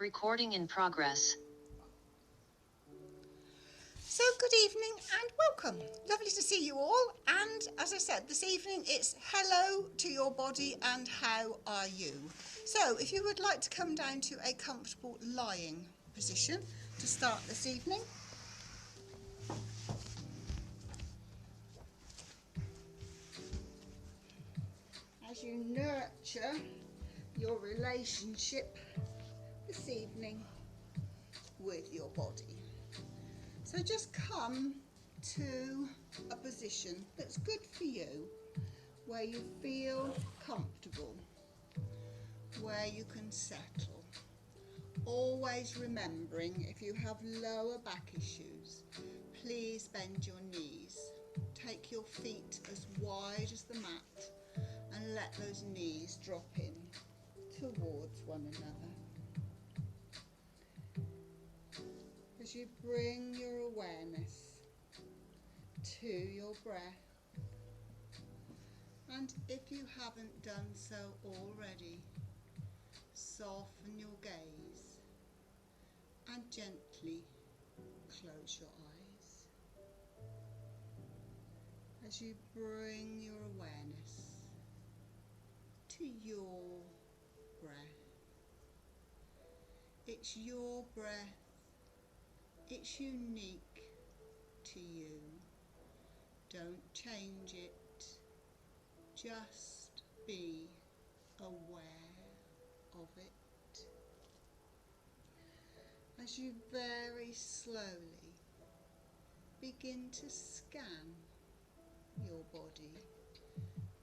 Recording in progress. So good evening and welcome. Lovely to see you all, and as I said this evening it's hello to your body and how are you. So if you would like to come down to a comfortable lying position to start this evening. As you nurture your relationship this evening with your body. So just come to a position that's good for you, where you feel comfortable, where you can settle. Always remembering, if you have lower back issues, please bend your knees. Take your feet as wide as the mat and let those knees drop in towards one another. As you bring your awareness to your breath, and if you haven't done so already, soften your gaze and gently close your eyes. As you bring your awareness to your breath. It's your breath. It's unique to you. Don't change it. Just be aware of it. As you very slowly begin to scan your body,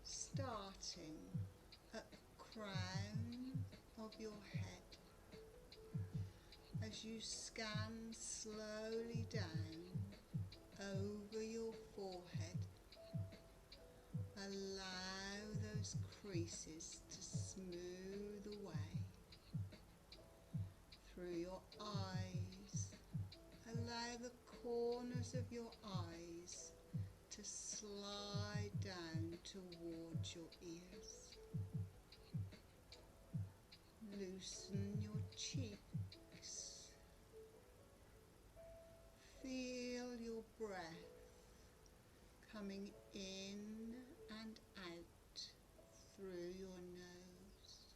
starting at the crown of your head. As you scan slowly down over your forehead, allow those creases to smooth away through your eyes. Allow the corners of your eyes to slide down towards your ears. Loosen your cheeks. Feel your breath coming in and out through your nose.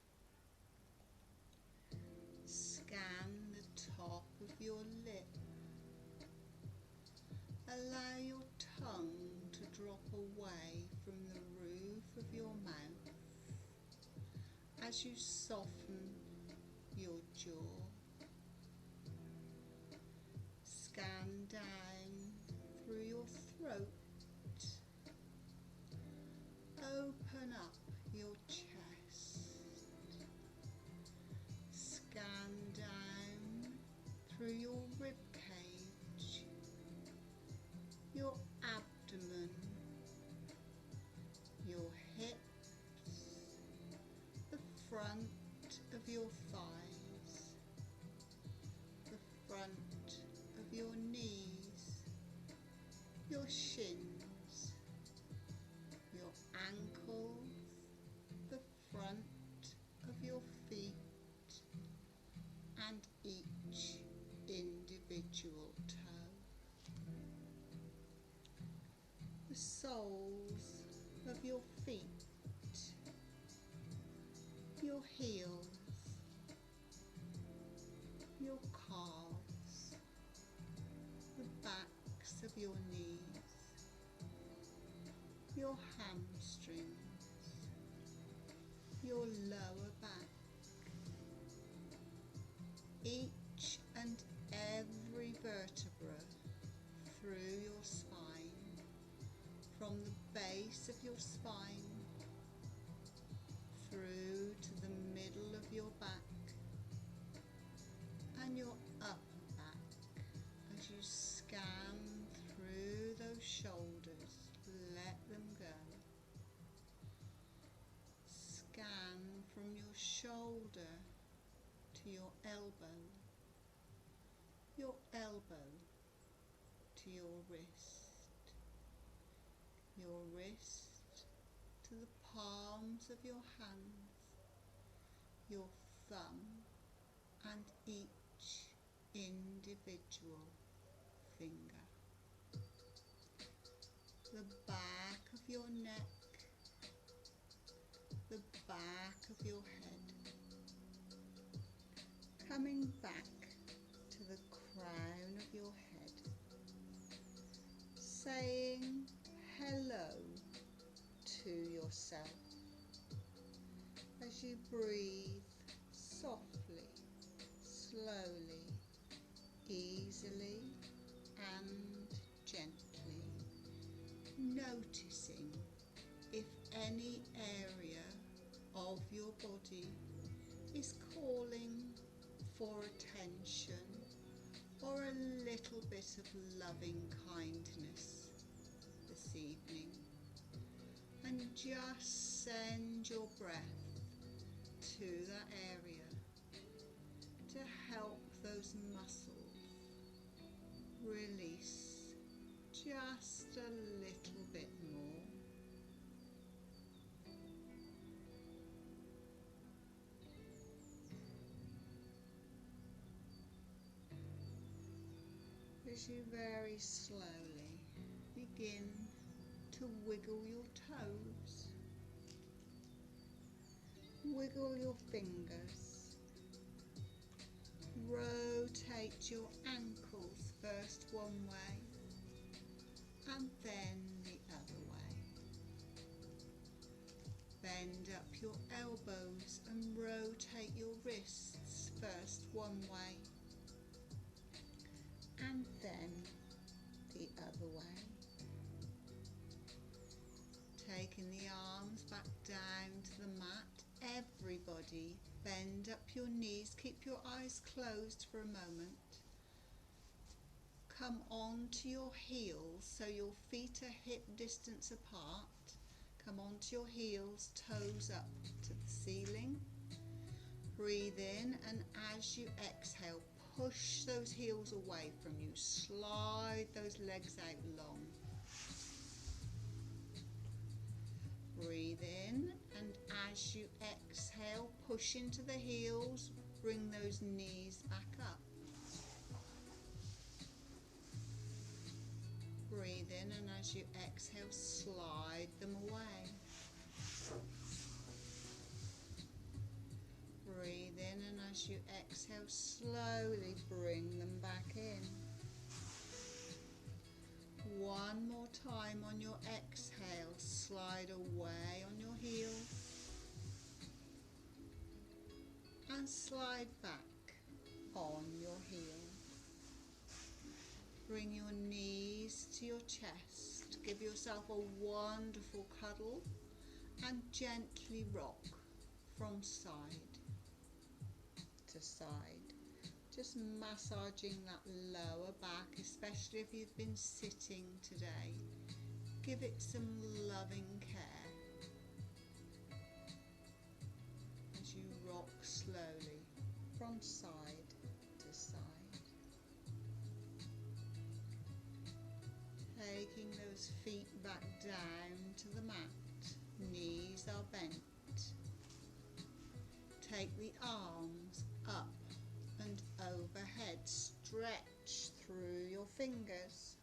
Scan the top of your lip. Allow your tongue to drop away from the roof of your mouth as you soften your jaw. Scan down through your throat. Open up your chest. Scan down through your rib cage, your abdomen, your hips, the front of your thighs, the front of your knees, your shins, your ankles, the front of your feet, and each individual toe. The soles of your feet, your heels, your calves, the backs of your knees, your hamstrings, your lower back, each and every vertebra through your spine, from the base of your spine through to the middle of your back and your upper back. As you scan through those shoulders, let them go. Scan from your shoulder to your elbow to your wrist to the palms of your hands, your thumb and each individual finger. The back of your neck, the back of your head, coming back to the crown of your head, saying hello to yourself as you breathe softly, slowly, easily and gently, noticing if any area of your body is calling for attention or a little bit of loving kindness this evening, and just send your breath to that area to help those muscles release just a little bit more. As you very slowly begin to wiggle your toes, wiggle your fingers, rotate your ankles first one way and then the other way. Bend up your elbows and rotate your wrists first one way and then the other way. Taking the arms back down to the mat, everybody bend up your knees, keep your eyes closed for a moment. Come onto your heels so your feet are hip distance apart. Come onto your heels, toes up to the ceiling. Breathe in, and as you exhale, push those heels away from you. Slide those legs out long. Breathe in, and as you exhale, push into the heels, bring those knees back up. Breathe in, and as you exhale, slide them away. Breathe in, and as you exhale, slowly bring them back in. One more time on your exhale, slide away on your heels and slide back on your heels. Bring your knees to your chest, give yourself a wonderful cuddle and gently rock from side to side. Just massaging that lower back, especially if you've been sitting today. Give it some loving care as you rock slowly from side to side. Taking those feet back down to the mat, knees are bent. Take the arms up and overhead, stretch through your fingers.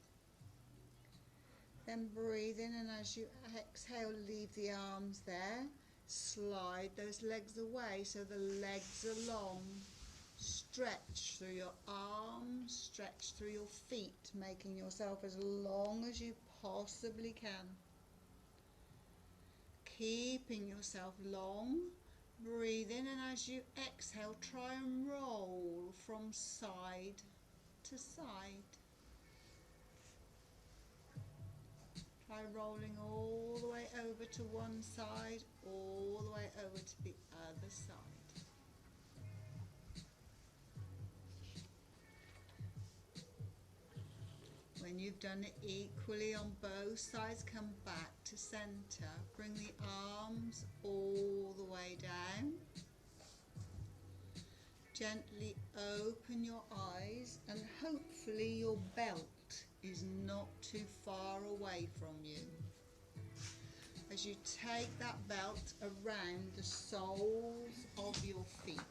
Then breathe in, and as you exhale, leave the arms there. Slide those legs away so the legs are long. Stretch through your arms, stretch through your feet, making yourself as long as you possibly can. Keeping yourself long. Breathe in, and as you exhale, try and roll from side to side. Try rolling all the way over to one side, all the way over to the other side. When you've done it equally on both sides, come back to center. Bring the arms all the way down. Gently open your eyes, and hopefully your belt is not too far away from you. As you take that belt around the soles of your feet.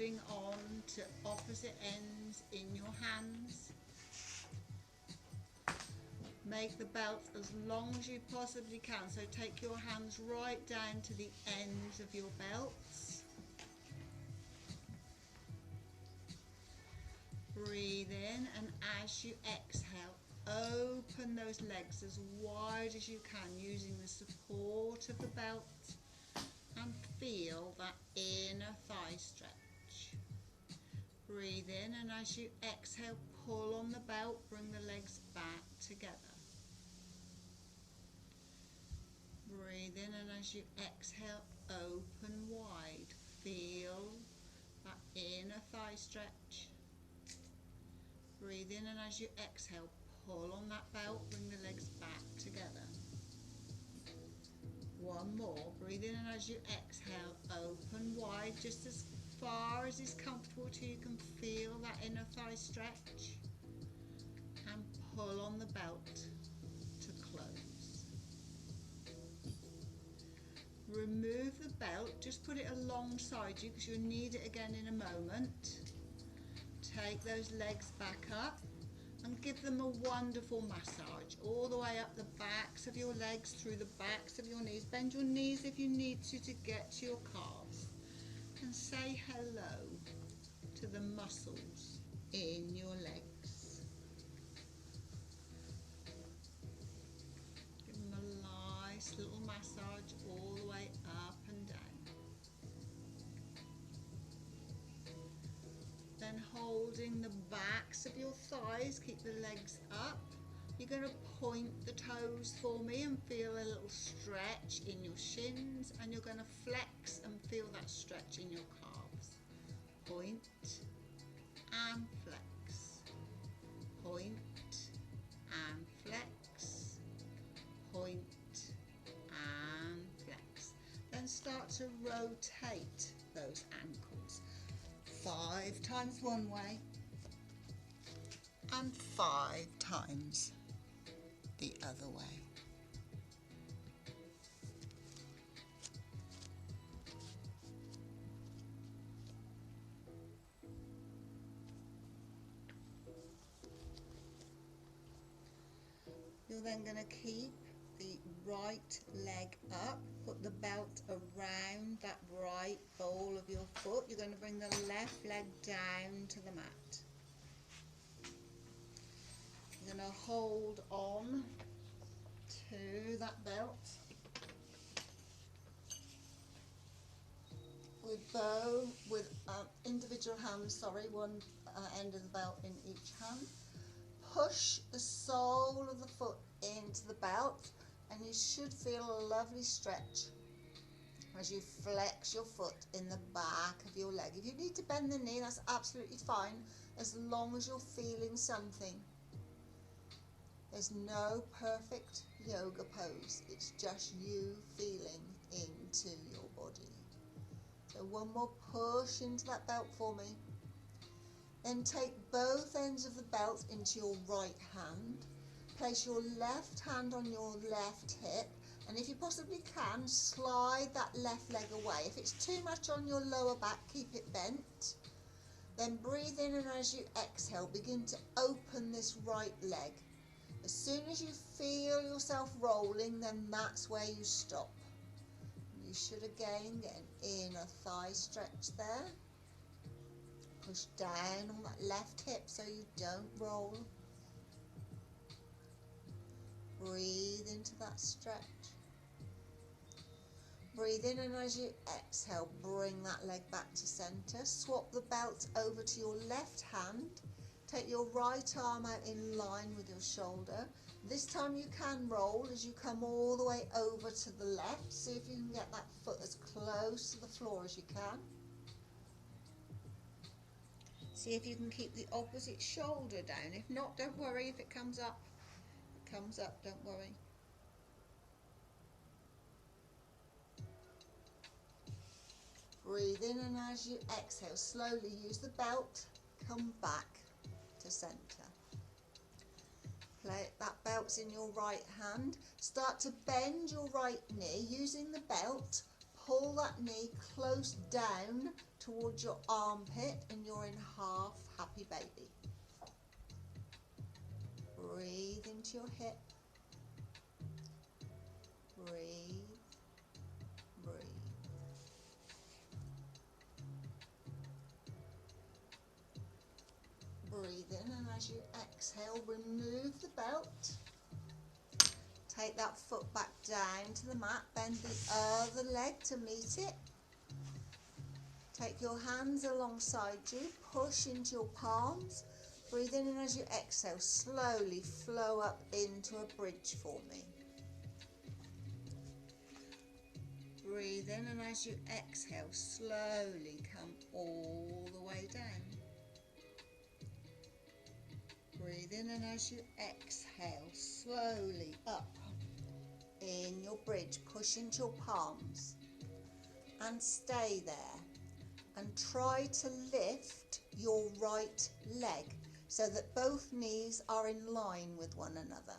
holding on to opposite ends in your hands. Make the belt as long as you possibly can, so take your hands right down to the ends of your belts. Breathe in, and as you exhale, open those legs as wide as you can using the support of the belt, and feel that inner thigh stretch. Breathe in, and as you exhale, pull on the belt, bring the legs back together. Breathe in, and as you exhale, open wide. Feel that inner thigh stretch. Breathe in, and as you exhale, pull on that belt, bring the legs back together. One more. Breathe in, and as you exhale, open wide, just as far as is comfortable till you can feel that inner thigh stretch. And pull on the belt to close. Remove the belt, just put it alongside you because you'll need it again in a moment. Take those legs back up and give them a wonderful massage all the way up the backs of your legs, through the backs of your knees. Bend your knees if you need to get to your calves, and say hello to the muscles in your legs. Give them a nice little massage all the way up and down. Then holding the backs of your thighs, keep the legs up. You're going to point the toes for me and feel a little stretch in your shins, and you're going to flex and feel that stretch in your calves. Point and flex. Point and flex. Point and flex. Then start to rotate those ankles. 5 times one way and 5 times the other way. You're then going to keep the right leg up, put the belt around that right ball of your foot. You're going to bring the left leg down to the mat. You're going to hold on to that belt with individual hands, one end of the belt in each hand. Push the sole of the foot into the belt, and you should feel a lovely stretch as you flex your foot in the back of your leg. If you need to bend the knee, that's absolutely fine, as long as you're feeling something. There's no perfect yoga pose, it's just you feeling into your body. So one more push into that belt for me. Then take both ends of the belt into your right hand. Place your left hand on your left hip, and if you possibly can, slide that left leg away. If it's too much on your lower back, keep it bent. Then breathe in, and as you exhale, begin to open this right leg. As soon as you feel yourself rolling, then that's where you stop. You should again get an inner thigh stretch there. Push down on that left hip so you don't roll. Breathe into that stretch. Breathe in, and as you exhale, bring that leg back to center. Swap the belt over to your left hand. Take your right arm out in line with your shoulder. This time you can roll as you come all the way over to the left. See if you can get that foot as close to the floor as you can. See if you can keep the opposite shoulder down. If not, don't worry. If it comes up, it comes up, don't worry. Breathe in, and as you exhale, slowly use the belt, come back to center. That belt's in your right hand. Start to bend your right knee using the belt. Pull that knee close down towards your armpit, and you're in half happy baby. Breathe into your hip. Breathe, breathe. Breathe in, and as you exhale, remove the belt. Take that foot back down to the mat, bend the other leg to meet it. Take your hands alongside you, push into your palms. Breathe in, and as you exhale, slowly flow up into a bridge for me. Breathe in, and as you exhale, slowly come all the way down. Breathe in, and as you exhale, slowly up in your bridge. Push into your palms and stay there, and try to lift your right leg so that both knees are in line with one another.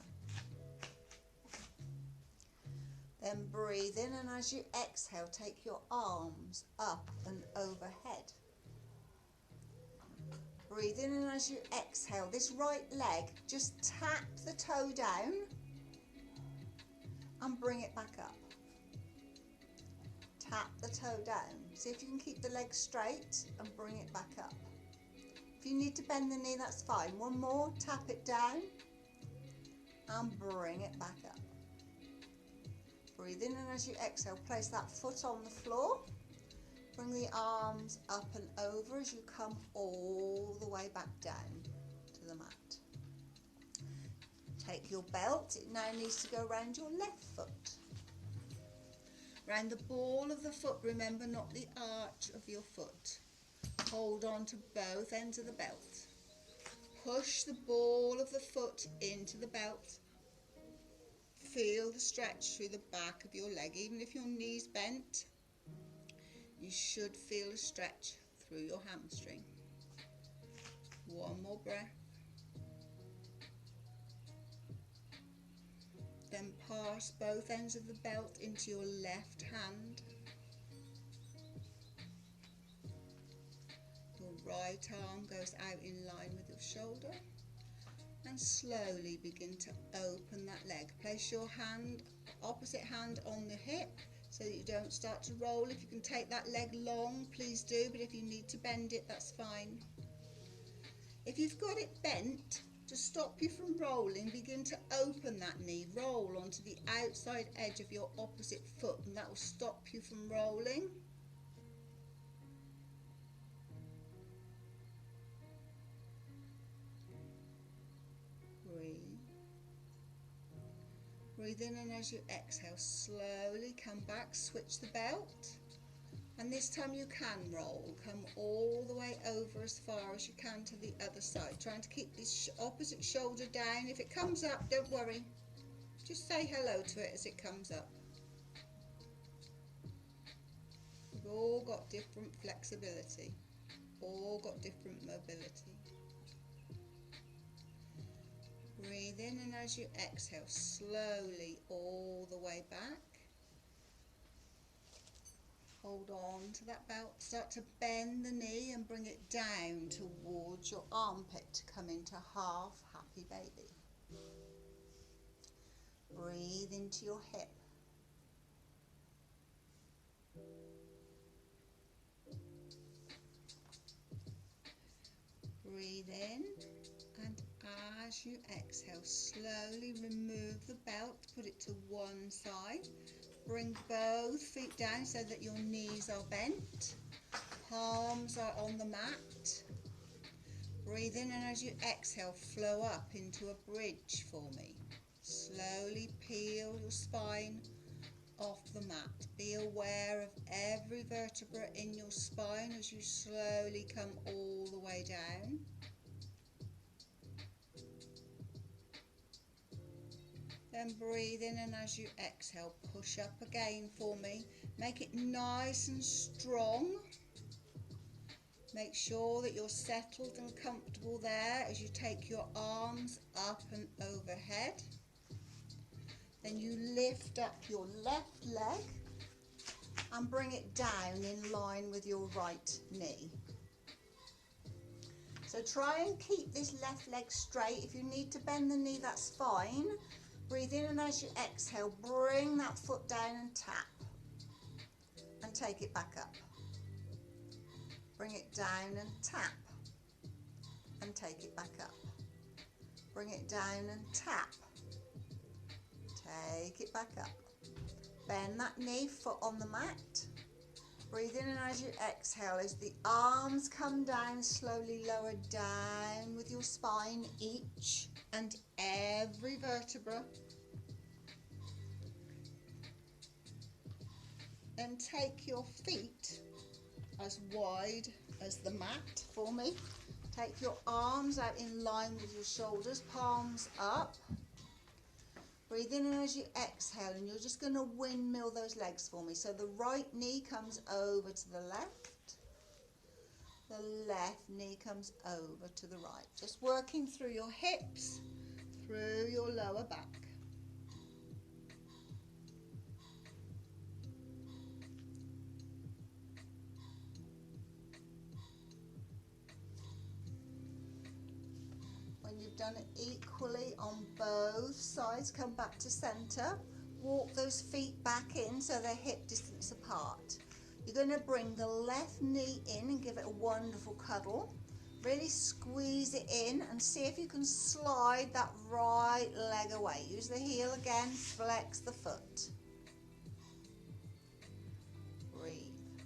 Then breathe in, and as you exhale, take your arms up and overhead. Breathe in, and as you exhale, this right leg, just tap the toe down and bring it back up. Tap the toe down. See if you can keep the leg straight and bring it back up. If you need to bend the knee, that's fine. One more, tap it down and bring it back up. Breathe in, and as you exhale, place that foot on the floor. Bring the arms up and over as you come all the way back down to the mat. Take your belt. It now needs to go around your left foot. Round the ball of the foot, remember, not the arch of your foot. Hold on to both ends of the belt. Push the ball of the foot into the belt. Feel the stretch through the back of your leg. Even if your knee's bent, you should feel a stretch through your hamstring. One more breath. Then pass both ends of the belt into your left hand. Your right arm goes out in line with your shoulder. And slowly begin to open that leg. Place your hand, opposite hand on the hip so that you don't start to roll. If you can take that leg long, please do, but if you need to bend it, that's fine. If you've got it bent, to stop you from rolling, begin to open that knee, roll onto the outside edge of your opposite foot, and that will stop you from rolling. Breathe in, and as you exhale, slowly come back, switch the belt, and this time you can roll. Come all the way over as far as you can to the other side, trying to keep this opposite shoulder down. If it comes up, don't worry, just say hello to it as it comes up. We've all got different flexibility, all got different mobility. Breathe in, and as you exhale, slowly all the way back. Hold on to that belt. Start to bend the knee and bring it down towards your armpit to come into half happy baby. Breathe into your hip. Breathe in, and as you exhale, slowly remove the belt, put it to one side. Bring both feet down so that your knees are bent. Palms are on the mat. Breathe in, and as you exhale, flow up into a bridge for me. Slowly peel your spine off the mat. Be aware of every vertebra in your spine as you slowly come all the way down. Then breathe in, and as you exhale, push up again for me. Make it nice and strong. Make sure that you're settled and comfortable there as you take your arms up and overhead. Then you lift up your left leg and bring it down in line with your right knee. So try and keep this left leg straight. If you need to bend the knee, that's fine. Breathe in, and as you exhale, bring that foot down and tap. And take it back up. Bring it down and tap. And take it back up. Bring it down and tap. Take it back up. Bend that knee, foot on the mat. Breathe in, and as you exhale, as the arms come down, slowly lower down with your spine, each and every vertebra. Then take your feet as wide as the mat for me. Take your arms out in line with your shoulders, palms up. Breathe in, and as you exhale, and you're just going to windmill those legs for me. So the right knee comes over to the left. The left knee comes over to the right. Just working through your hips, through your lower back. When you've done it equally on both sides, come back to center. Walk those feet back in so they're hip distance apart. You're going to bring the left knee in and give it a wonderful cuddle. Really squeeze it in and see if you can slide that right leg away. Use the heel again, flex the foot. Breathe.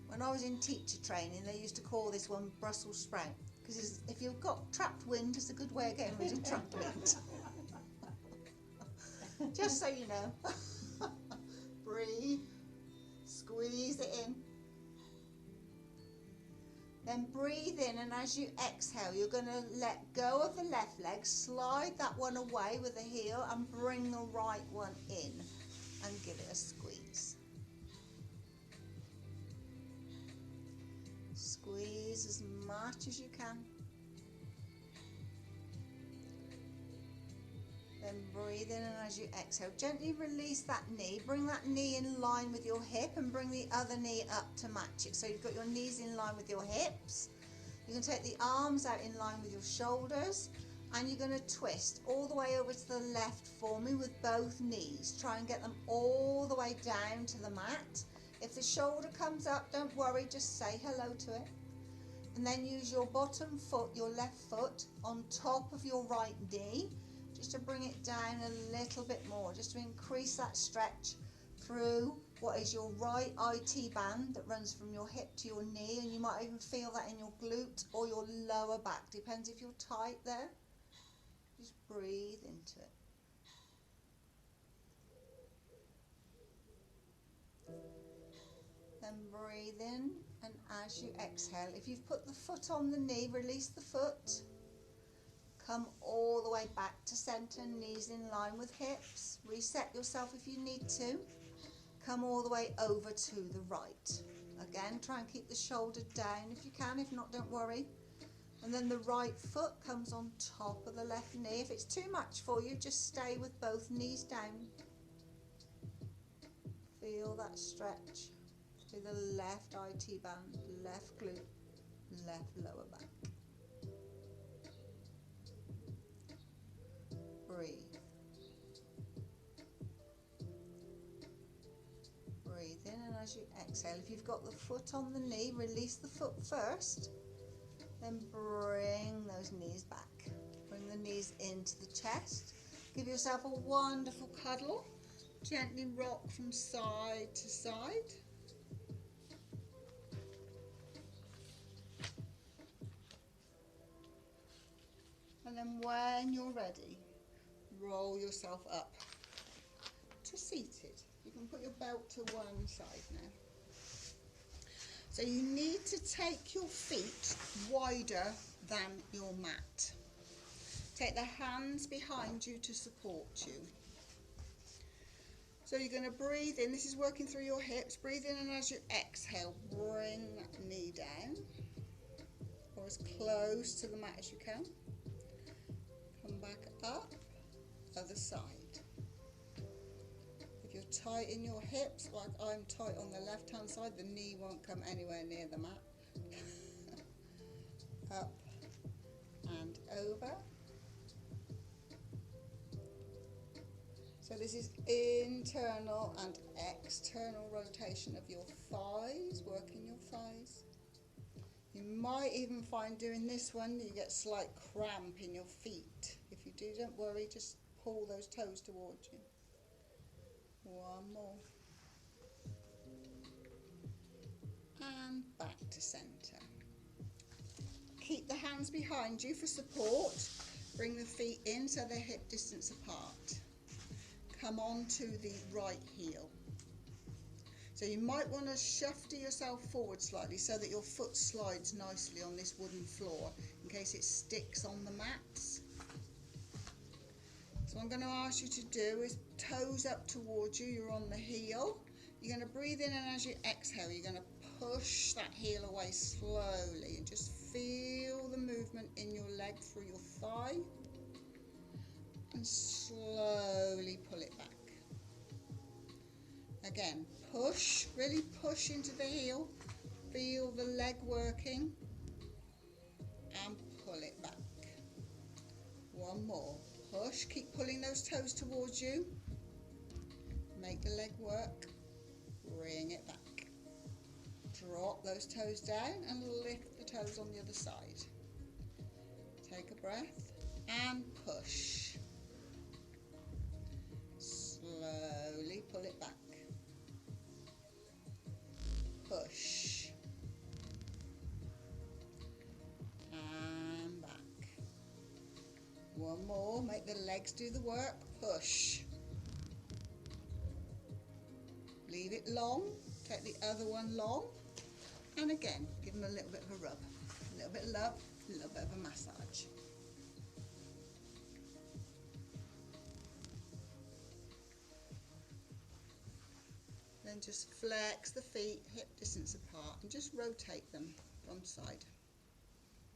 When I was in teacher training, they used to call this one Brussels sprout. Because if you've got trapped wind, it's a good way of getting rid of trapped wind. Just so you know. Breathe. Squeeze it in. Then breathe in, and as you exhale, you're going to let go of the left leg, slide that one away with the heel, and bring the right one in and give it a squeeze. Squeeze as much as you can. Then breathe in, and as you exhale, gently release that knee. Bring that knee in line with your hip and bring the other knee up to match it. So you've got your knees in line with your hips. You can take the arms out in line with your shoulders, and you're going to twist all the way over to the left for me with both knees. Try and get them all the way down to the mat. If the shoulder comes up, don't worry, just say hello to it. And then use your bottom foot, your left foot, on top of your right knee, just to bring it down a little bit more, just to increase that stretch through what is your right IT band that runs from your hip to your knee, and you might even feel that in your glute or your lower back, depends if you're tight there. Just breathe into it. Then breathe in, and as you exhale, if you've put the foot on the knee, release the foot. Come all the way back to center, knees in line with hips. Reset yourself if you need to. Come all the way over to the right. Again, try and keep the shoulder down if you can. If not, don't worry. And then the right foot comes on top of the left knee. If it's too much for you, just stay with both knees down. Feel that stretch through the left IT band, left glute, left lower back. Breathe. Breathe in, and as you exhale, if you've got the foot on the knee, release the foot first. Then bring those knees back. Bring the knees into the chest. Give yourself a wonderful cuddle. Gently rock from side to side. And then when you're ready, roll yourself up to seated. You can put your belt to one side now. So you need to take your feet wider than your mat. Take the hands behind you to support you. So you're going to breathe in. This is working through your hips. Breathe in, and as you exhale, bring that knee down or as close to the mat as you can. Come back up, other side. If you're tight in your hips, like I'm tight on the left hand side. The knee won't come anywhere near the mat. Up and over. So this is internal and external rotation of your thighs, working your thighs. You might even find doing this one you get slight cramp in your feet. If you do, don't worry, just pull those toes towards you. One more. And back to centre. Keep the hands behind you for support. Bring the feet in so they're hip distance apart. Come on to the right heel. So you might want to shuffle yourself forward slightly so that your foot slides nicely on this wooden floor in case it sticks on the mats. So what I'm going to ask you to do is toes up towards you, you're on the heel. You're going to breathe in, and as you exhale you're going to push that heel away slowly and just feel the movement in your leg through your thigh. And slowly pull it back. Again, push, really push into the heel. Feel the leg working. And pull it back. One more. Push, keep pulling those toes towards you. Make the leg work. Bring it back. Drop those toes down and lift the toes on the other side. Take a breath and push. Slowly pull it back. Push. And back. One more, make the legs do the work. Push. Leave it long, take the other one long. And again, give them a little bit of a rub. A little bit of love, a little bit of a massage. Then just flex the feet hip distance apart and just rotate them from side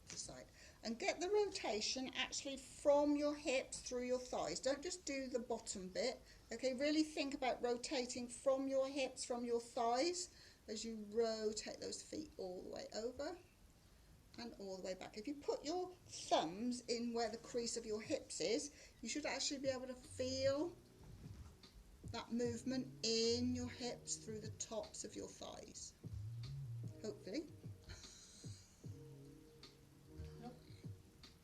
to side. And get the rotation actually from your hips through your thighs. Don't just do the bottom bit. Okay, really think about rotating from your hips, from your thighs, as you rotate those feet all the way over and all the way back. If you put your thumbs in where the crease of your hips is, you should actually be able to feel that movement in your hips through the tops of your thighs. Hopefully.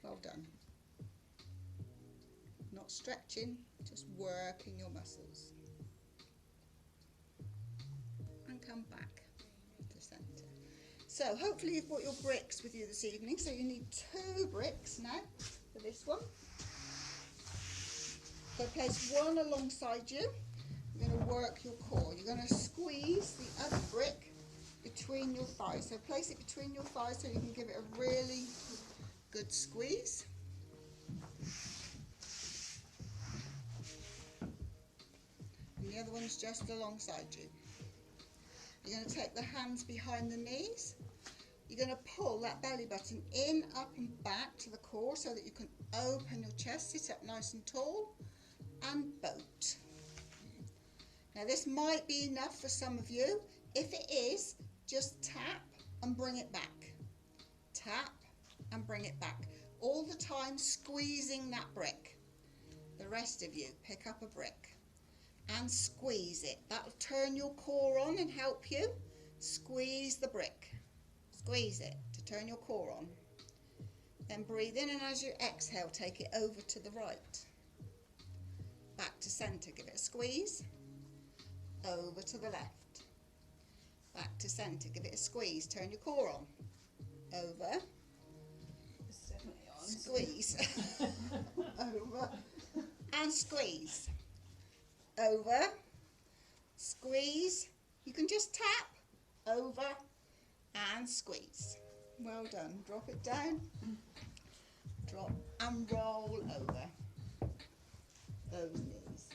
Well done. Not stretching, just working your muscles. And come back to centre. So hopefully you've brought your bricks with you this evening. So you need 2 bricks now for this one. So place one alongside you. You're going to work your core. You're going to squeeze the other brick between your thighs. So place it between your thighs so you can give it a really good squeeze. And the other one's just alongside you. You're going to take the hands behind the knees. You're going to pull that belly button in, up and back to the core so that you can open your chest, sit up nice and tall, and boat. Now this might be enough for some of you. If it is, just tap and bring it back. Tap and bring it back. All the time squeezing that brick. The rest of you, pick up a brick and squeeze it. That'll turn your core on and help you. Squeeze the brick. Squeeze it to turn your core on. Then breathe in, and as you exhale, take it over to the right. Back to centre, give it a squeeze. Over to the left. Back to centre, give it a squeeze, turn your core on. Over. It's definitely on. Squeeze. Over. And squeeze. Over. Squeeze. You can just tap. Over. And squeeze. Well done. Drop it down. Drop and roll over those knees.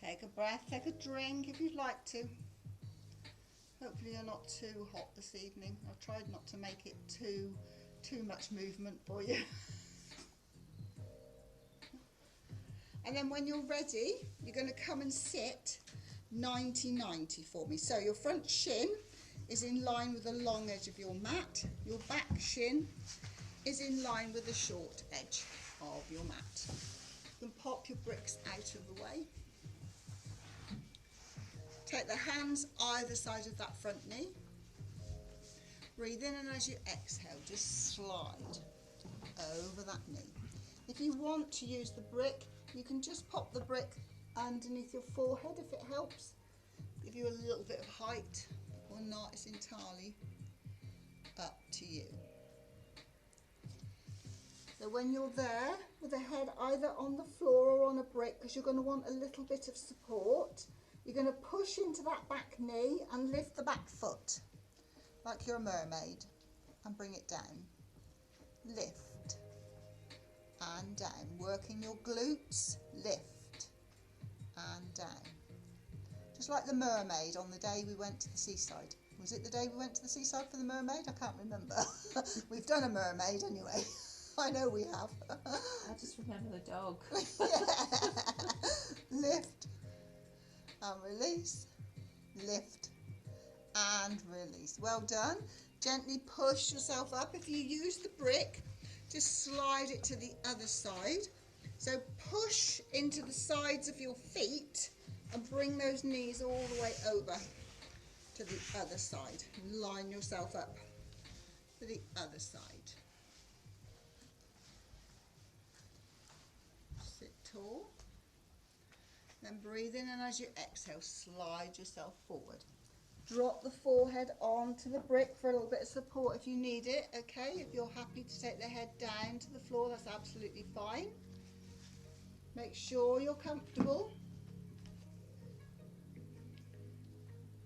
Take a breath, take a drink if you'd like to. Hopefully you're not too hot this evening. I've tried not to make it too much movement for you. And then when you're ready, you're going to come and sit 90-90 for me. So your front shin is in line with the long edge of your mat. Your back shin is in line with the short edge of your mat. You can pop your bricks out of the way. Take the hands either side of that front knee. Breathe in, and as you exhale, just slide over that knee. If you want to use the brick, you can just pop the brick underneath your forehead if it helps. Give you a little bit of height or not, it's entirely up to you. So when you're there with the head either on the floor or on a brick, because you're going to want a little bit of support, you're going to push into that back knee and lift the back foot like you're a mermaid and bring it down. Lift and down, working your glutes, lift and down. Just like the mermaid on the day we went to the seaside. Was it the day we went to the seaside for the mermaid? I can't remember. We've done a mermaid anyway. I know we have. I just remember the dog. Lift and release, lift and release. Well done. Gently push yourself up. If you use the brick, just slide it to the other side. So push into the sides of your feet and bring those knees all the way over to the other side. Line yourself up to the other side. Sit tall. Then breathe in, and as you exhale, slide yourself forward. Drop the forehead onto the brick for a little bit of support if you need it, okay? If you're happy to take the head down to the floor, that's absolutely fine. Make sure you're comfortable.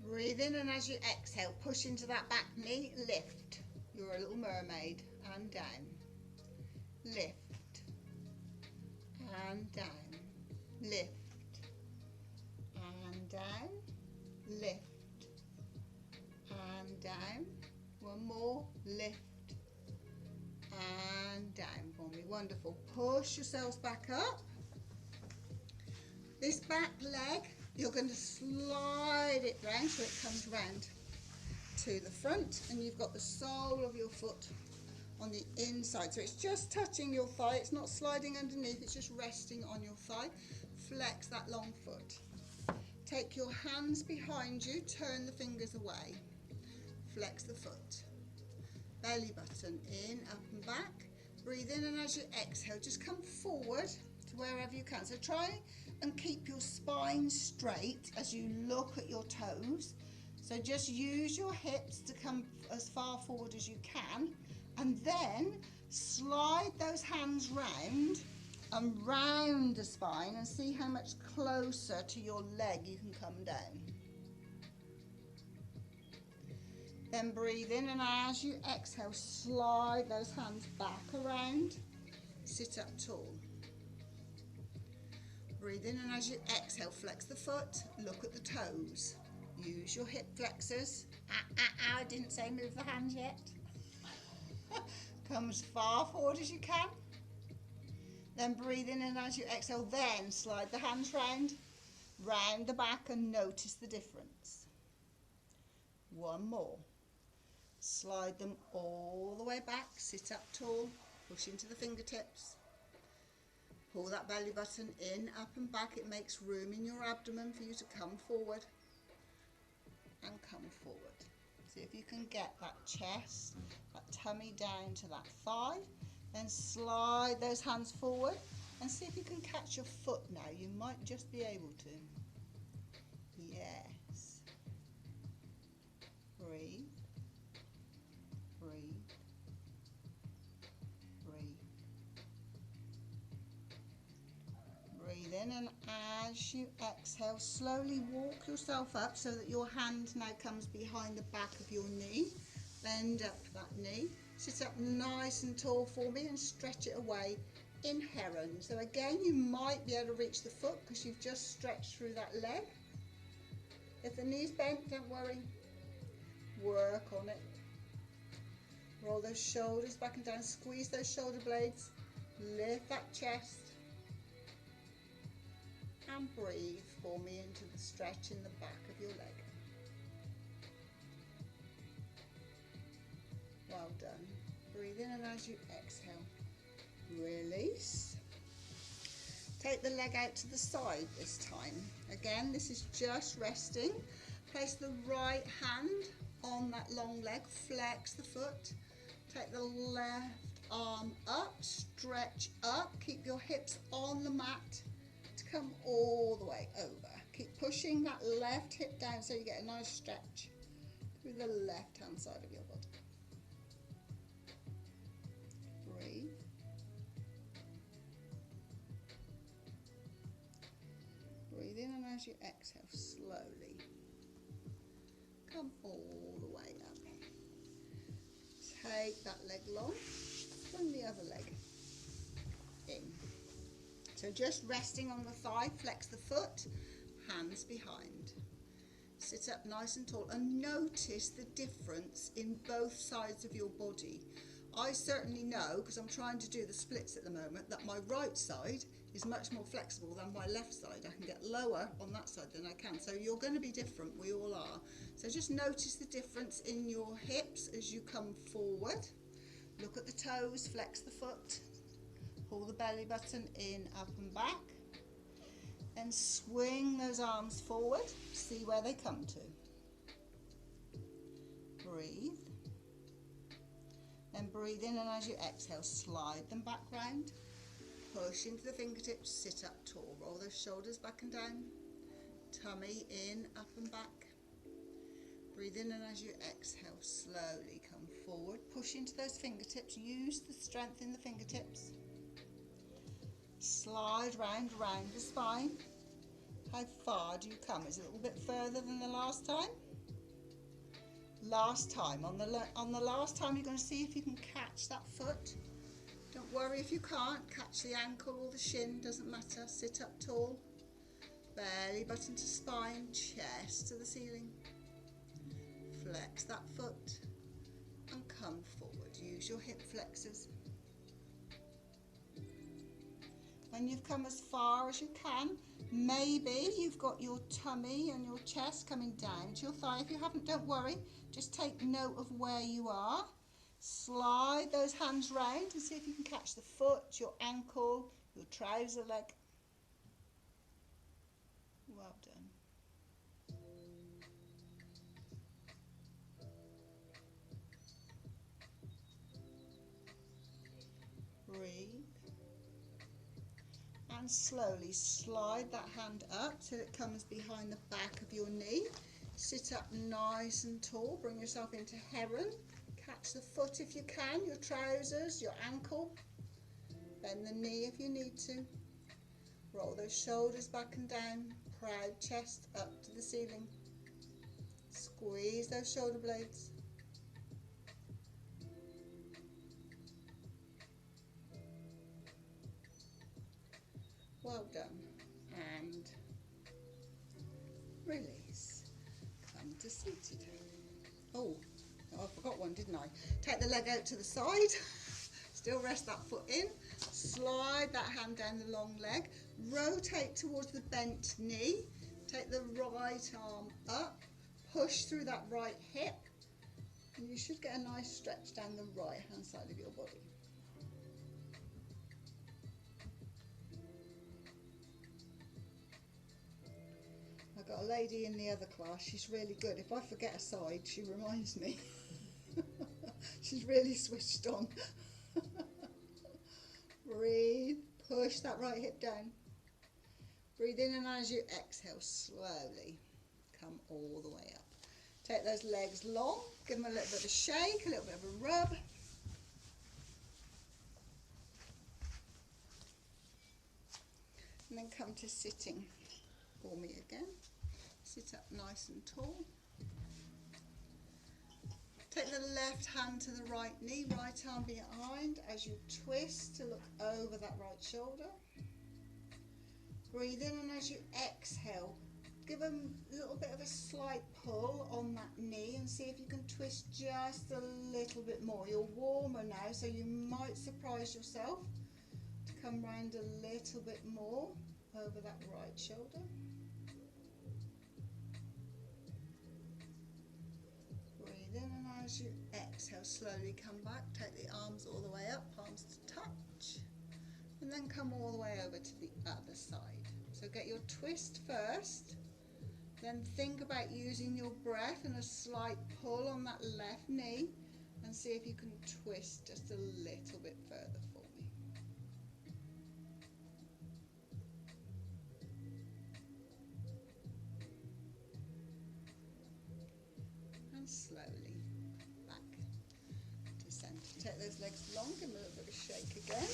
Breathe in, and as you exhale, push into that back knee, lift. You're a little mermaid, and down. Lift, and down. Lift, and down. Lift, and down. One more, lift, and down for me. Wonderful. Push yourselves back up. This back leg, you're going to slide it round so it comes round to the front, and you've got the sole of your foot on the inside. So it's just touching your thigh. It's not sliding underneath. It's just resting on your thigh. Flex that long foot. Take your hands behind you. Turn the fingers away. Flex the foot. Belly button in, up and back. Breathe in, and as you exhale, just come forward to wherever you can. So try and keep your spine straight as you look at your toes. So just use your hips to come as far forward as you can, and then slide those hands round and round the spine and see how much closer to your leg you can come down. Then breathe in, and as you exhale, slide those hands back around. Sit up tall. Breathe in, and as you exhale, flex the foot, look at the toes. Use your hip flexors. I didn't say move the hands yet. Come as far forward as you can. Then breathe in, and as you exhale, then slide the hands round the back, and notice the difference. One more. Slide them all the way back, sit up tall, push into the fingertips. Pull that belly button in, up and back. It makes room in your abdomen for you to come forward and come forward. See if you can get that chest, that tummy down to that thigh. Then slide those hands forward and see if you can catch your foot now. You might just be able to. Yes. Breathe. Breathe. Breathe. Breathe in, and as you exhale, slowly walk yourself up so that your hand now comes behind the back of your knee. Bend up that knee. Sit up nice and tall for me and stretch it away in heron. So again, you might be able to reach the foot because you've just stretched through that leg. If the knee's bent, don't worry. Work on it. Roll those shoulders back and down. Squeeze those shoulder blades. Lift that chest. and breathe for me into the stretch in the back of your leg. Well done. Breathe in, and as you exhale, release. Take the leg out to the side this time. Again, this is just resting. Place the right hand on that long leg, flex the foot. Take the left arm up, stretch up. Keep your hips on the mat to come all the way over. Keep pushing that left hip down so you get a nice stretch through the left hand side of your body. Breathe. Breathe in, and as you exhale, slowly come all the way up. Take that leg long, bring the other leg in. So just resting on the thigh, flex the foot, hands behind. Sit up nice and tall and notice the difference in both sides of your body. I certainly know, because I'm trying to do the splits at the moment, that my right side is much more flexible than my left side. I can get lower on that side than I can. So you're going to be different, we all are. So just notice the difference in your hips as you come forward. Look at the toes, flex the foot, pull the belly button in, up and back, and swing those arms forward, see where they come to. Breathe. Then breathe in, and as you exhale, slide them back round. Push into the fingertips, sit up tall. Roll those shoulders back and down. Tummy in, up and back. Breathe in, and as you exhale, slowly come forward. Push into those fingertips. Use the strength in the fingertips. Slide round the spine. How far do you come? Is it a little bit further than the last time? Last time. On the last time, you're going to see if you can catch that foot. Don't worry if you can't. Catch the ankle or the shin, doesn't matter. Sit up tall. Belly button to spine, chest to the ceiling. Flex that foot and come forward. Use your hip flexors. When you've come as far as you can, maybe you've got your tummy and your chest coming down to your thigh. If you haven't, don't worry. Just take note of where you are. Slide those hands round and see if you can catch the foot, your ankle, your trouser leg. Well done. Breathe. And slowly slide that hand up till it comes behind the back of your knee. Sit up nice and tall. Bring yourself into heron. Catch the foot if you can, your trousers, your ankle. Bend the knee if you need to. Roll those shoulders back and down. Proud chest up to the ceiling. Squeeze those shoulder blades. Well done. And release. Come to seated. Oh, I forgot one, didn't I? Take the leg out to the side. Still rest that foot in. Slide that hand down the long leg. Rotate towards the bent knee. Take the right arm up. Push through that right hip. And you should get a nice stretch down the right hand side of your body. I've got a lady in the other class. She's really good. If I forget a side, she reminds me. She's really switched on. Breathe, push that right hip down. Breathe in, and as you exhale, slowly come all the way up. Take those legs long, give them a little bit of a shake, a little bit of a rub. And then come to sitting for me again. Sit up nice and tall. Take the left hand to the right knee, right arm behind as you twist to look over that right shoulder. Breathe in, and as you exhale, give a little bit of a slight pull on that knee and see if you can twist just a little bit more. You're warmer now, so you might surprise yourself to come round a little bit more. over that right shoulder. Breathe in, and as you exhale, slowly come back. Take the arms all the way up, palms to touch, and then come all the way over to the other side. So get your twist first, then think about using your breath and a slight pull on that left knee, and see if you can twist just a little bit further for me. And slowly back to centre. Take those legs long, give them a little bit of a shake again.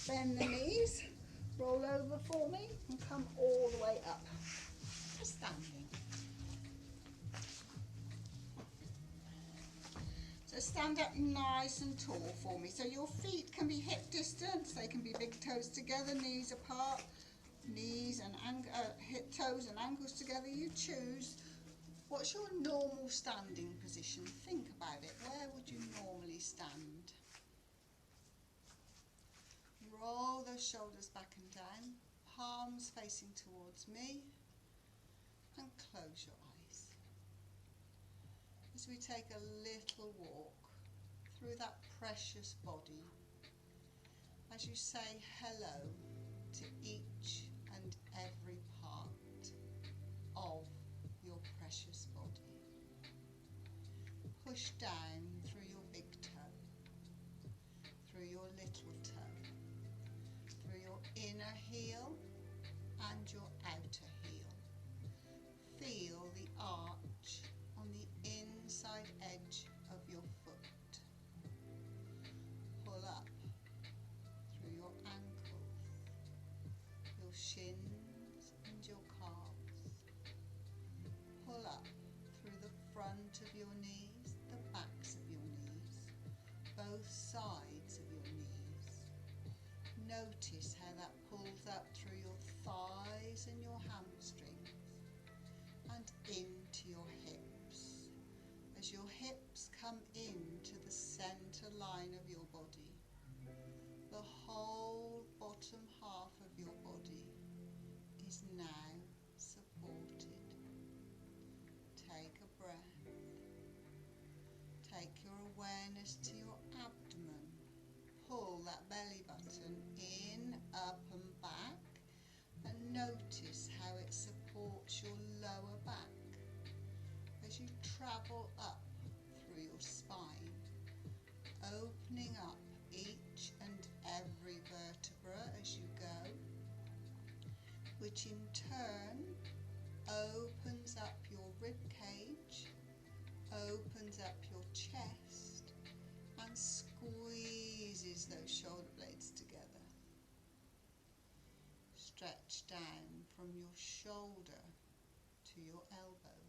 Bend the knees, roll over for me, and come all the way up to standing. So stand up nice and tall for me. So your feet can be hip distance, they can be big toes together, knees apart, knees and hip toes and ankles together. You choose. What's your normal standing position? Think about it. Where would you normally stand? Roll those shoulders back and down, palms facing towards me, and close your eyes. As we take a little walk through that precious body, as you say hello to each and every part of your precious body. Push down through your big toe, through your little toe, through your inner heel and your outer heel. Feel the arch on the inside edge of your foot. Pull up through your ankles, your shins and your calves. Pull up through the front of your knees, the backs of your knees, both sides of your knees. Notice how that pulls up through your thighs and your hamstrings and into your hips. As your hips come into the centre line of your body, the whole bottom half of your body is now supported. Take a breath. Take your awareness to your abdomen. Pull that belly button in, up and back, and notice how it supports your lower back as you travel up through your spine, opening up each and every vertebra as you go, which in turn opens up your rib cage, opens up your chest, and squeezes those shoulder blades together. Stretch down from your shoulder to your elbow,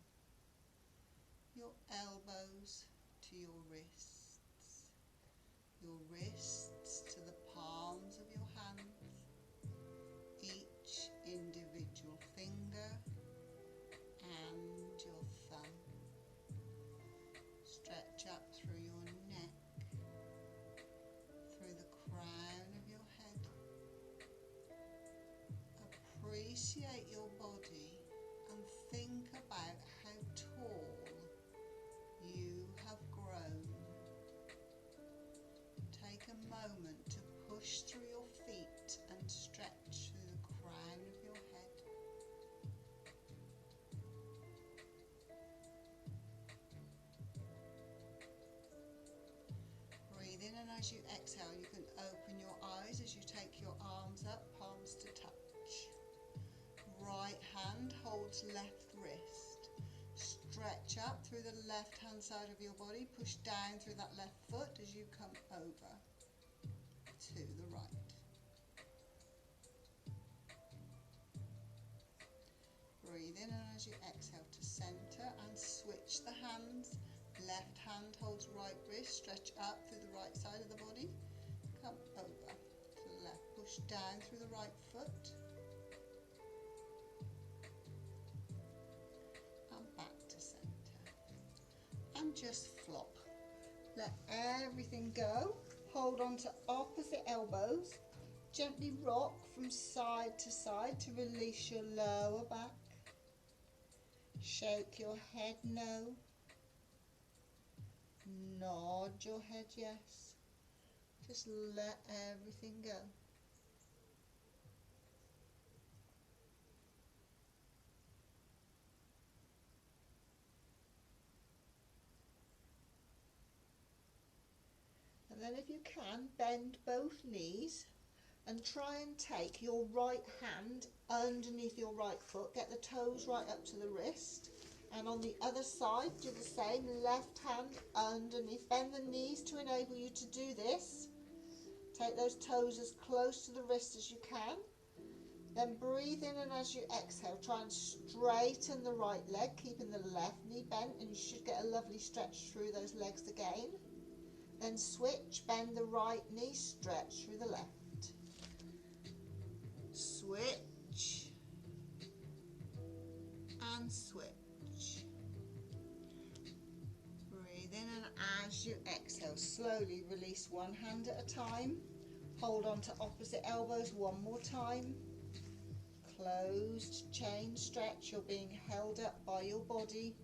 your elbows to your wrists to the palms of your hands, each individual finger and your thumb. Stretch up through your neck, through the crown of your head. Appreciate your body and think about how tall you have grown. Take a moment to push through your feet and stretch through the crown of your head. Breathe in, and as you exhale, you can open your eyes as you take your arms up, palms to touch. Right hand holds left wrist. Stretch up through the left hand side of your body, push down through that left foot as you come over to the right. Breathe in, and as you exhale to centre and switch the hands. Left hand holds right wrist, stretch up through the right side of the body, come over to the left, push down through the right foot and back to centre, and just flop. Let everything go, hold on to opposite elbows, Gently rock from side to side to release your lower back. Shake your head no. Nod your head yes. Just let everything go. And then if you can, bend both knees and try and take your right hand underneath your right foot. Get the toes right up to the wrist. And on the other side, do the same. Left hand underneath. Bend the knees to enable you to do this. Take those toes as close to the wrist as you can. Then breathe in, and as you exhale, try and straighten the right leg, keeping the left knee bent, and you should get a lovely stretch through those legs again. Then switch, bend the right knee, stretch through the left. Switch and switch. Breathe in, and as you exhale, slowly release one hand at a time. Hold on to opposite elbows one more time. Closed chain stretch. You're being held up by your body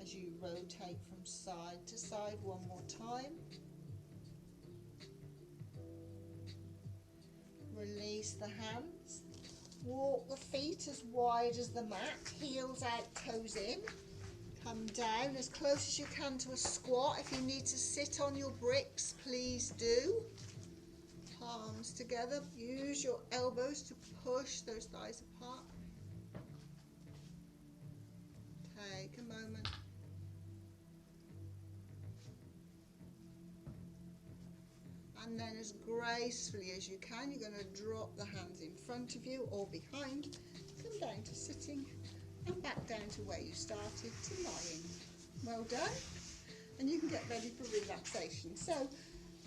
as you rotate from side to side one more time. Release the hands. Walk the feet as wide as the mat. Heels out, toes in. Come down as close as you can to a squat. If you need to sit on your bricks, please do. Palms together. Use your elbows to push those thighs apart. Take a moment. And then as gracefully as you can, you're going to drop the hands in front of you or behind. Come down to sitting and back down to where you started, to lying. Well done. And you can get ready for relaxation. So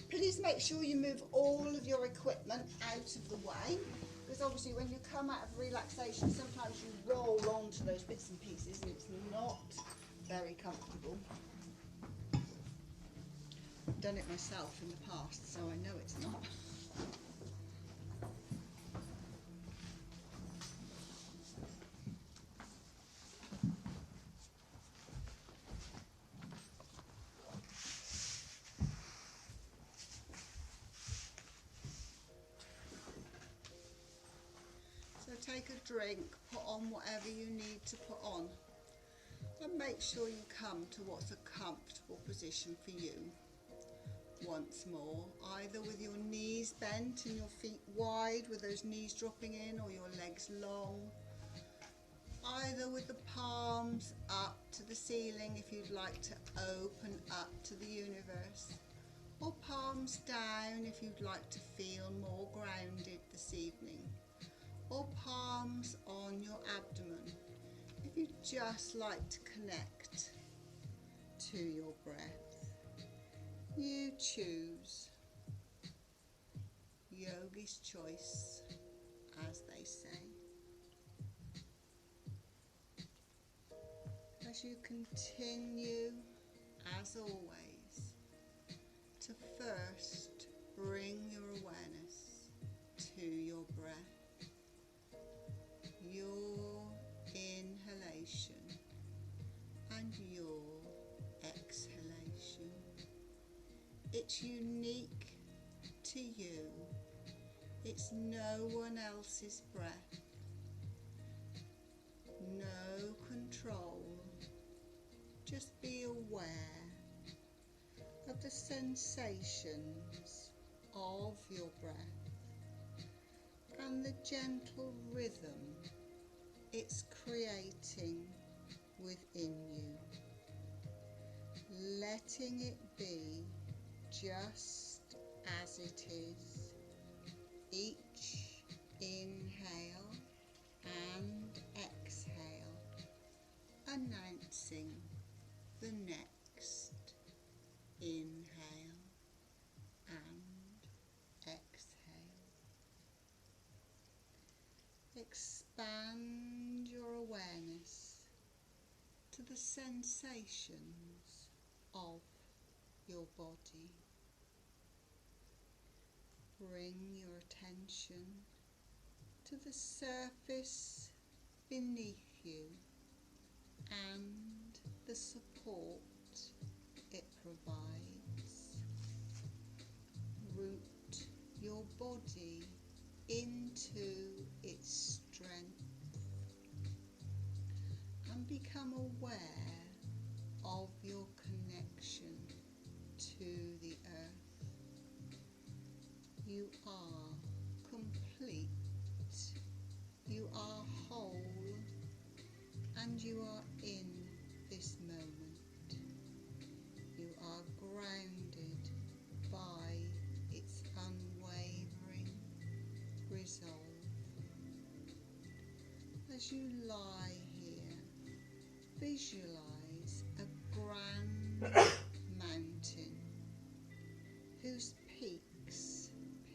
please make sure you move all of your equipment out of the way, because obviously when you come out of relaxation, sometimes you roll onto those bits and pieces and it's not very comfortable. I've done it myself in the past, so I know it's not. So take a drink, put on whatever you need to put on, and make sure you come to what's a comfortable position for you. Once more, either with your knees bent and your feet wide with those knees dropping in, or your legs long. Either with the palms up to the ceiling if you'd like to open up to the universe, or palms down if you'd like to feel more grounded this evening, or palms on your abdomen if you'd just like to connect to your breath. You choose. Yogi's choice, as they say. As you continue, as always, to first bring your awareness to your breath, your inhalation and your exhalation. It's unique to you. It's no one else's breath. No control. Just be aware of the sensations of your breath and the gentle rhythm it's creating within you. Letting it be just as it is. Each inhale and exhale, announcing the next inhale and exhale. Expand your awareness to the sensations of your body. Bring your attention attention to the surface beneath you and the support it provides. Root your body into its strength and become aware of your connection to the earth. You are complete, you are whole, and you are in this moment. You are grounded by its unwavering resolve. As you lie here, visualize a grand mountain whose peaks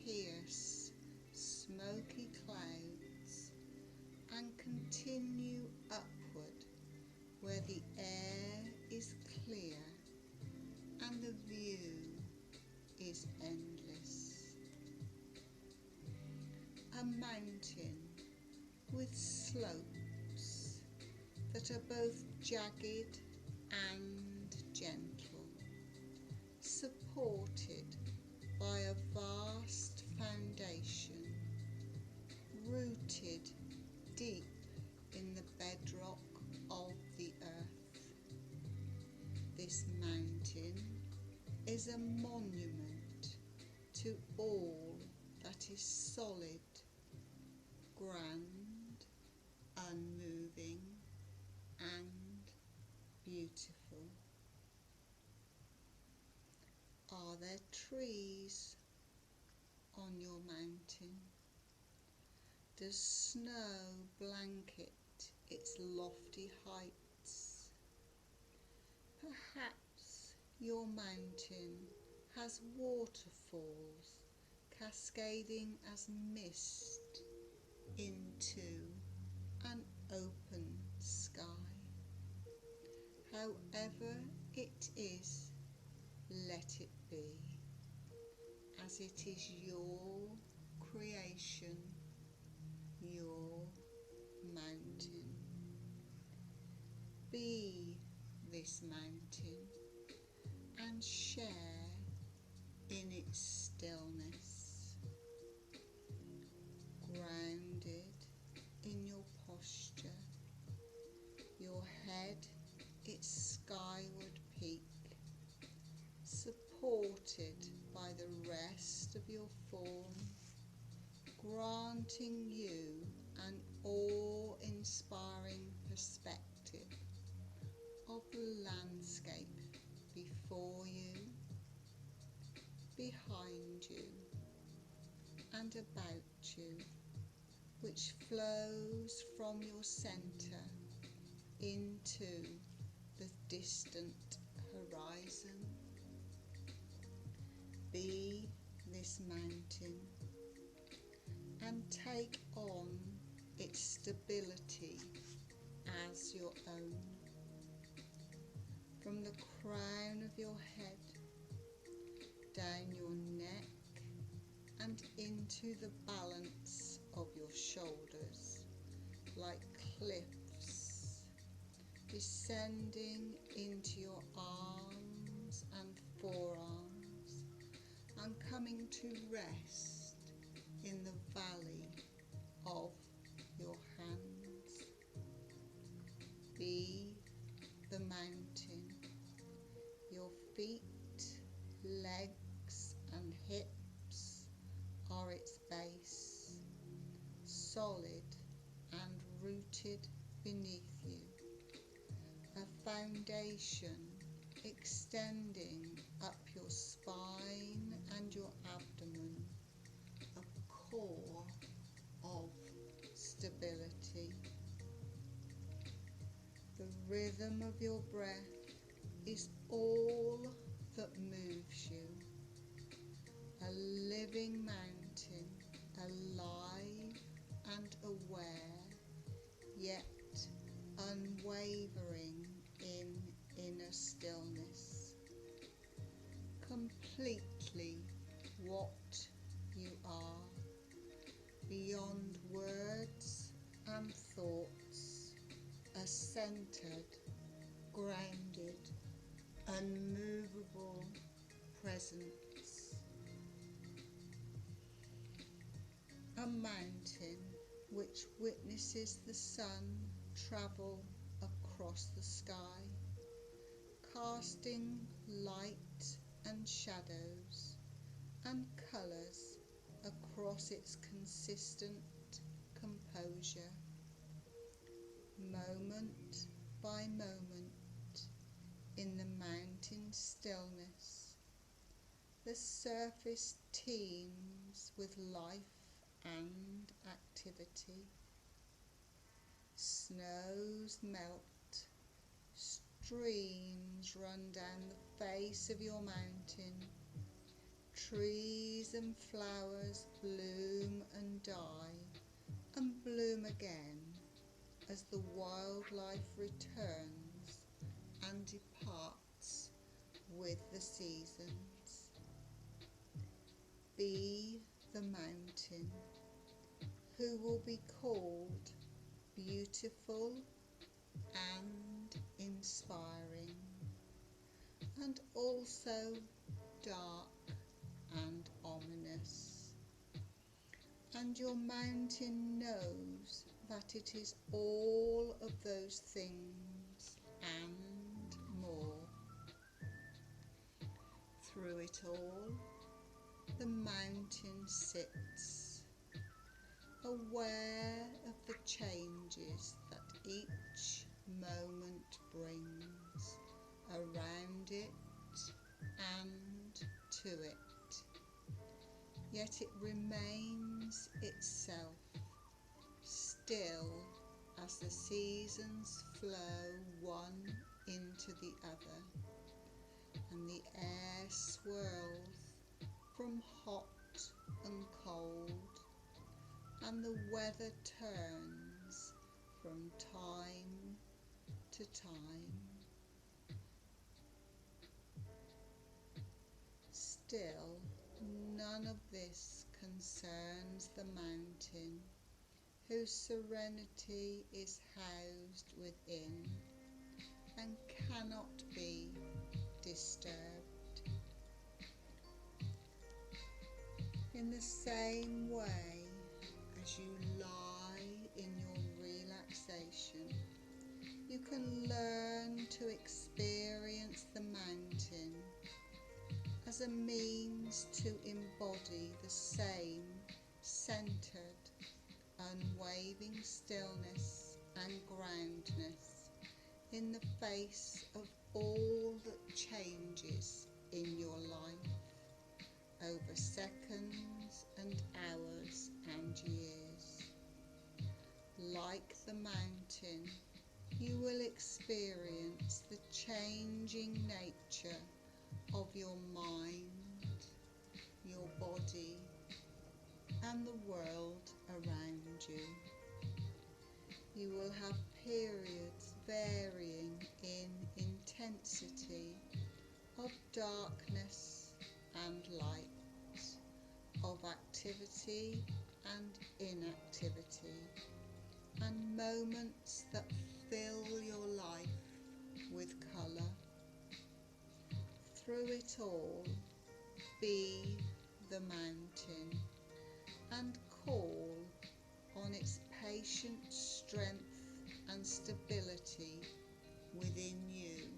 pierce smoky clouds and continue upward where the air is clear and the view is endless. A mountain with slopes that are both jagged and gentle, supported by a vast foundation rooted deep in the bedrock of the earth. This mountain is a monument to all that is solid, grand, unmoving, and beautiful. Are there trees on your mountain? Does snow blanket its lofty heights? Perhaps your mountain has waterfalls cascading as mist into an open sky. However it is, let it be, as it is your creation, your mountain. Be this mountain and share in its stillness, grounded in your posture, your head its skyward peak, supported by the rest of your form, granting you an awe-inspiring perspective of the landscape before you, behind you, and about you, which flows from your centre into the distant horizon. Be this mountain and take on its stability as your own. From the crown of your head, down your neck and into the balance of your shoulders, like cliffs, descending into your arms and forearms and coming to rest in the valley of your hands. Be the mountain. Your feet, legs and hips are its base, solid and rooted beneath you. A foundation extending up your spine and your abdomen, a core of stability. The rhythm of your breath is all that moves you. A living mountain, alive and aware, yet unwavering in inner stillness. Completely what you are, unmovable presence. A mountain which witnesses the sun travel across the sky, casting light and shadows and colours across its consistent composure. Moment by moment, in the mountain stillness, the surface teems with life and activity. Snows melt, streams run down the face of your mountain, trees and flowers bloom and die and bloom again as the wildlife returns and departs with the seasons. Be the mountain who will be called beautiful and inspiring, and also dark and ominous. And your mountain knows that it is all of those things and more. Through it all, the mountain sits, aware of the changes that each moment brings around it and to it. Yet it remains itself, still as the seasons flow one into the other, and the air swirls from hot and cold, and the weather turns from time to time. Still, none of this concerns the mountain, whose serenity is housed within and cannot be disturbed. In the same way as you lie in your relaxation, you can learn to experience the mountain as a means to embody the same centered, unwavering stillness and groundness in the face of all that changes in your life over seconds and hours and years. Like the mountain, you will experience the changing nature of your mind, your body, and the world around you. You will have periods varying in intensity of darkness and light, of activity and inactivity, and moments that fill your life with colour. Through it all, be the mountain and call on its patient strength and stability within you.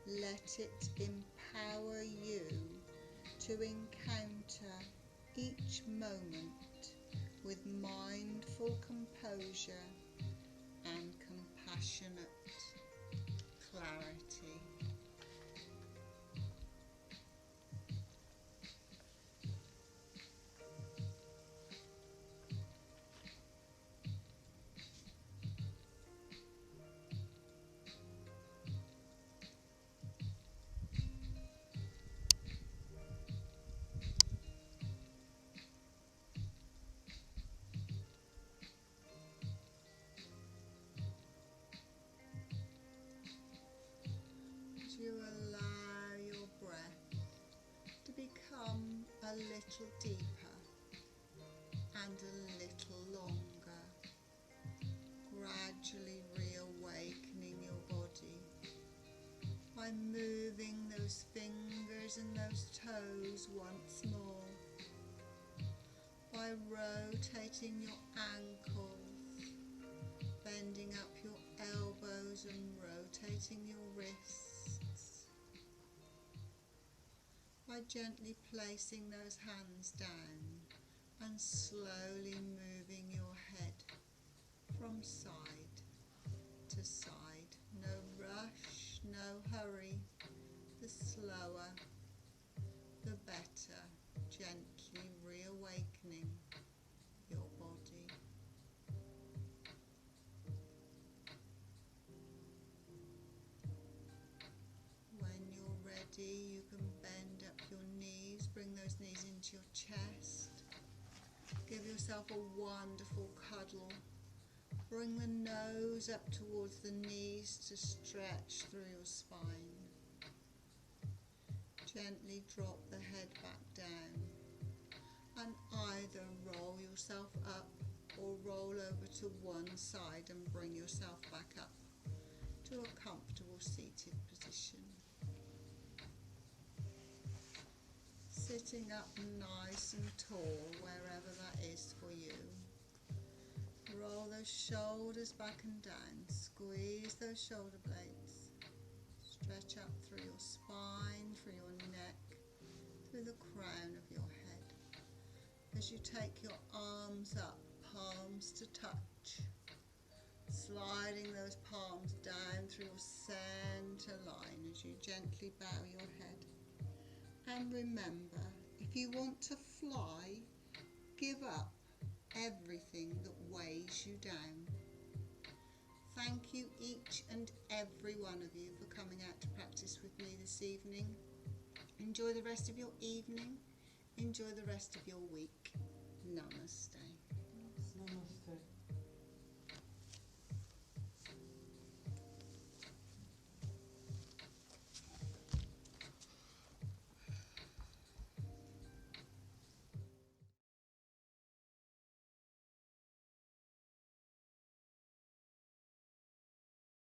Let it empower you to encounter each moment with mindful composure and compassionate clarity. You allow your breath to become a little deeper and a little longer, gradually reawakening your body by by moving those fingers and those toes once more, by rotating your ankles, bending up your elbows and rotating your wrists, by gently placing those hands down and slowly moving your head from side to side. No rush, no hurry. The slower, the better. Gently reawakening your body. When you're ready, you can bend up your knees, bring those knees into your chest. Give yourself a wonderful cuddle. Bring the nose up towards the knees to stretch through your spine. Gently drop the head back down and either roll yourself up or roll over to one side and bring yourself back up to a comfortable seated position. Sitting up nice and tall wherever that is for you. Roll those shoulders back and down, squeeze those shoulder blades, stretch up through your spine, through your neck, through the crown of your head. As you take your arms up, palms to touch, sliding those palms down through your center line as you gently bow your head. And remember, if you want to fly, give up everything that weighs you down. Thank you each and every one of you for coming out to practice with me this evening. Enjoy the rest of your evening. Enjoy the rest of your week. Namaste.